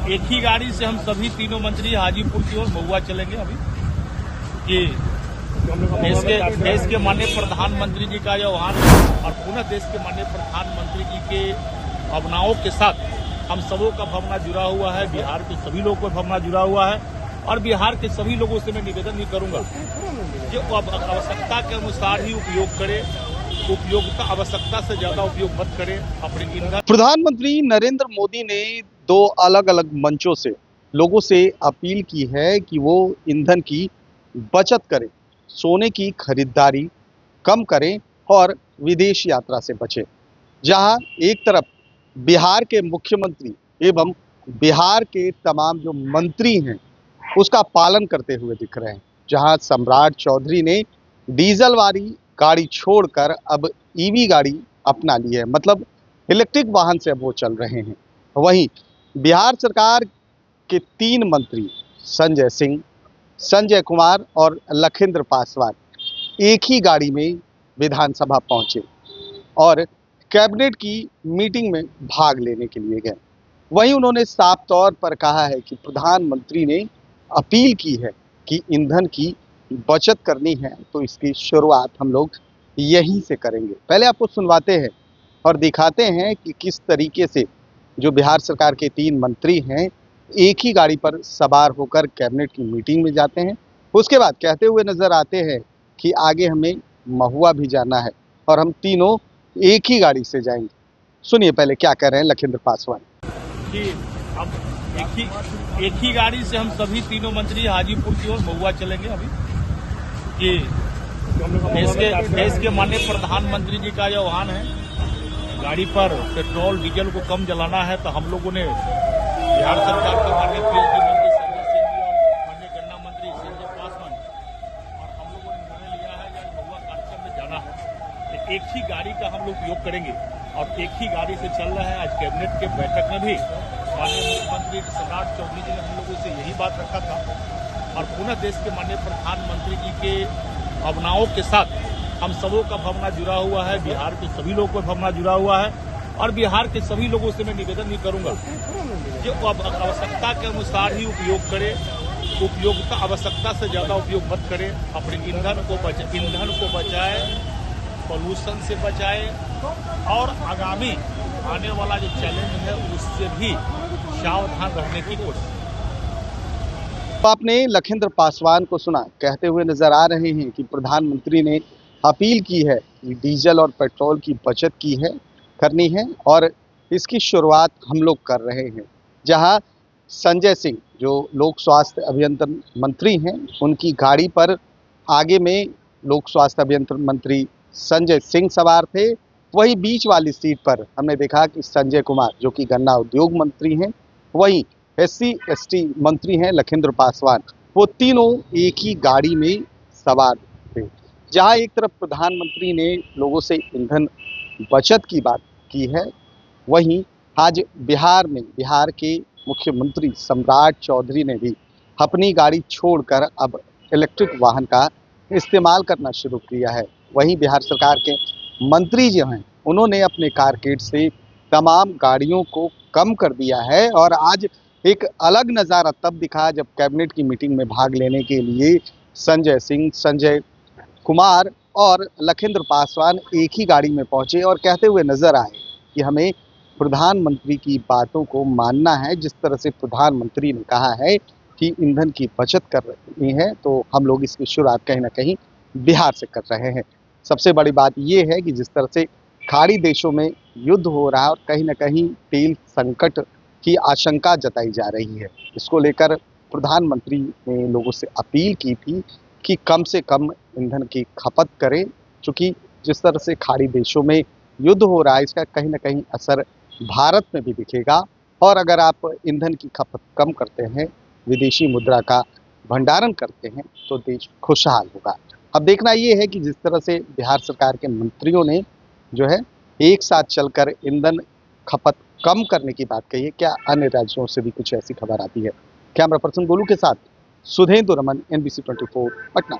एक ही गाड़ी से हम सभी तीनों मंत्री हाजीपुर की ओर महुआ चलेंगे। अभी ये देश के माननीय प्रधानमंत्री जी का यह आह्वान है और पुनः देश के माननीय प्रधानमंत्री जी के भावनाओं के साथ हम सबों का भावना जुड़ा हुआ है। बिहार के सभी लोगों का भावना जुड़ा हुआ है और बिहार के सभी लोगों से मैं निवेदन भी करूंगा कि आवश्यकता के अनुसार ही उपयोग करें, उपयोगिता आवश्यकता से ज्यादा उपयोग मत करें अपने ईंधन। प्रधानमंत्री नरेंद्र मोदी ने दो अलग अलग मंचों से लोगों से अपील की है कि वो ईंधन की बचत करें, सोने की खरीदारी कम करें और विदेश यात्रा से बचें। जहां एक तरफ बिहार के मुख्यमंत्री एवं बिहार के तमाम जो मंत्री हैं उसका पालन करते हुए दिख रहे हैं, जहां सम्राट चौधरी ने डीजल वाली गाड़ी छोड़कर अब ईवी गाड़ी अपना ली है, मतलब इलेक्ट्रिक वाहन से अब वो चल रहे हैं। वहीं बिहार सरकार के 3 मंत्री संजय सिंह, संजय कुमार और लखिंद्र पासवान एक ही गाड़ी में विधानसभा पहुंचे और कैबिनेट की मीटिंग में भाग लेने के लिए गए। वहीं उन्होंने साफ तौर पर कहा है कि प्रधानमंत्री ने अपील की है कि ईंधन की बचत करनी है तो इसकी शुरुआत हम लोग यहीं से करेंगे। पहले आपको सुनवाते हैं और दिखाते हैं कि किस तरीके से जो बिहार सरकार के 3 मंत्री हैं एक ही गाड़ी पर सवार होकर कैबिनेट की मीटिंग में जाते हैं। उसके बाद कहते हुए नजर आते हैं कि आगे हमें महुआ भी जाना है और हम तीनों एक ही गाड़ी से जाएंगे। सुनिए पहले क्या कह रहे हैं लखिंद्र पासवान। कि अब एक ही गाड़ी से हम सभी तीनों मंत्री हाजीपुर की ओर महुआ चलेंगे। अभी ये देश के माननीय प्रधानमंत्री जी का यह आह्वान है, गाड़ी पर पेट्रोल डीजल को कम जलाना है। तो हम लोगों ने बिहार सरकार के माननीय पीएचडी मंत्री संजय सिंह जी और माननीय गन्ना मंत्री संजय पासवान और हम लोगों ने निर्णय लिया है कि महुआ कार्यक्रम में जाना है। तो एक ही गाड़ी का हम लोग उपयोग करेंगे और एक ही गाड़ी से चल रहा है। आज कैबिनेट के बैठक में भी माननीय मुख्यमंत्री सम्राट चौधरी जी ने हम लोगों से यही बात रखा था और पुनः देश के माननीय प्रधानमंत्री जी के भावनाओं के साथ हम सबों का भावना जुड़ा हुआ है। बिहार के सभी लोगों का भावना जुड़ा हुआ है और बिहार के सभी लोगों से मैं निवेदन भी करूंगा कि आवश्यकता के अनुसार ही उपयोग करें, उपयोगिता आवश्यकता से ज्यादा उपयोग मत करें। अपने ईंधन को बचाएं, पॉल्यूशन से बचाएं और आगामी आने वाला जो चैलेंज है उससे भी सावधान रहने की कोशिश। आपने लखिंद्र पासवान को सुना, कहते हुए नजर आ रहे हैं कि प्रधानमंत्री ने अपील की है कि डीजल और पेट्रोल की बचत करनी है और इसकी शुरुआत हम लोग कर रहे हैं। जहां संजय सिंह जो लोक स्वास्थ्य अभियंत्रण मंत्री हैं उनकी गाड़ी पर आगे में लोक स्वास्थ्य अभियंत्रण मंत्री संजय सिंह सवार थे, वही बीच वाली सीट पर हमने देखा कि संजय कुमार जो कि गन्ना उद्योग मंत्री हैं, वहीं SC/ST मंत्री हैं लखिंद्र पासवान, वो तीनों एक ही गाड़ी में सवार थे। जहां एक तरफ प्रधानमंत्री ने लोगों से ईंधन बचत की बात की है, वहीं आज बिहार के मुख्यमंत्री सम्राट चौधरी ने भी अपनी गाड़ी छोड़कर अब इलेक्ट्रिक वाहन का इस्तेमाल करना शुरू किया है। वहीं बिहार सरकार के मंत्री जो हैं उन्होंने अपने कारकेड से तमाम गाड़ियों को कम कर दिया है और आज एक अलग नज़ारा तब दिखा जब कैबिनेट की मीटिंग में भाग लेने के लिए संजय सिंह, संजय कुमार और लखिंद्र पासवान एक ही गाड़ी में पहुंचे और कहते हुए नजर आए कि हमें प्रधानमंत्री की बातों को मानना है। जिस तरह से प्रधानमंत्री ने कहा है कि ईंधन की बचत कर रही है तो हम लोग इसकी शुरुआत कहीं ना कहीं बिहार से कर रहे हैं। सबसे बड़ी बात यह है कि जिस तरह से खाड़ी देशों में युद्ध हो रहा है और कहीं ना कहीं तेल संकट की आशंका जताई जा रही है, इसको लेकर प्रधानमंत्री ने लोगों से अपील की थी कि कम से कम ईंधन की खपत करें, क्योंकि जिस तरह से खाड़ी देशों में युद्ध हो रहा है इसका कहीं ना कहीं असर भारत में भी दिखेगा और अगर आप ईंधन की खपत कम करते हैं, विदेशी मुद्रा का भंडारण करते हैं तो देश खुशहाल होगा। अब देखना ये है कि जिस तरह से बिहार सरकार के मंत्रियों ने जो है एक साथ चलकर ईंधन खपत कम करने की बात कही है, क्या अन्य राज्यों से भी कुछ ऐसी खबर आती है? कैमरा पर्सन गोलू के साथ सुधेंद्र रमन, NBC 24 पटना।